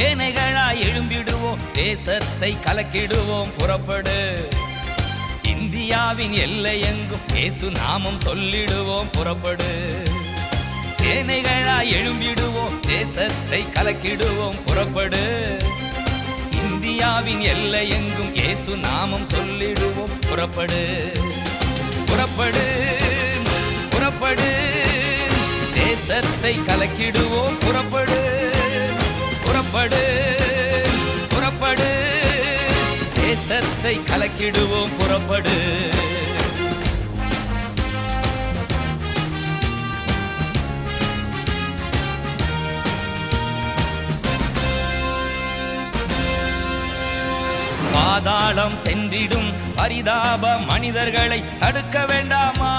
சேனைகளாய் எழும்பிடுவோம், தேசத்தை கலக்கிடுவோம். புறப்படு, இந்தியாவின் எல்லை எங்கும் இயேசு நாமம் சொல்லிடுவோம். புறப்படு, சேனைகளாய் எழும்பிடுவோம், தேசத்தை கலக்கிடுவோம். புறப்படு, இந்தியாவின் எல்லை எங்கும் இயேசு நாமம் சொல்லிடுவோம். புறப்படு, புறப்படு, புறப்படு, தேசத்தை கலக்கிடுவோம். புறப்படு, புறப்படு, புறப்படு, தேசத்தை கலக்கிடுவோம். புறப்படு. பாதாளம் சென்றிடும் பரிதாப மனிதர்களை தடுக்க வேண்டாமா?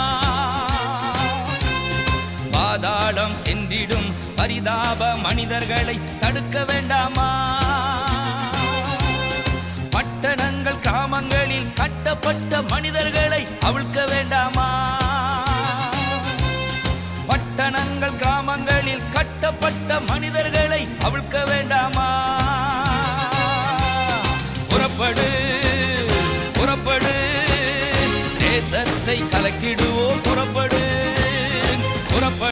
பாதாளம் சென்றிடும் பரிதாப மனிதர்களை தடுக்க வேண்டாமா? பட்டணங்கள் கிராமங்களில் கட்டப்பட்ட மனிதர்களை அவிழ்க்க வேண்டாமா? பட்டணங்கள் கிராமங்களில் கட்டப்பட்ட மனிதர்களை அவிழ்க்க வேண்டாமா? புறப்படு, புறப்படு, தேசத்தை கலக்கிடுவோம். புறப்படு, புறப்படு.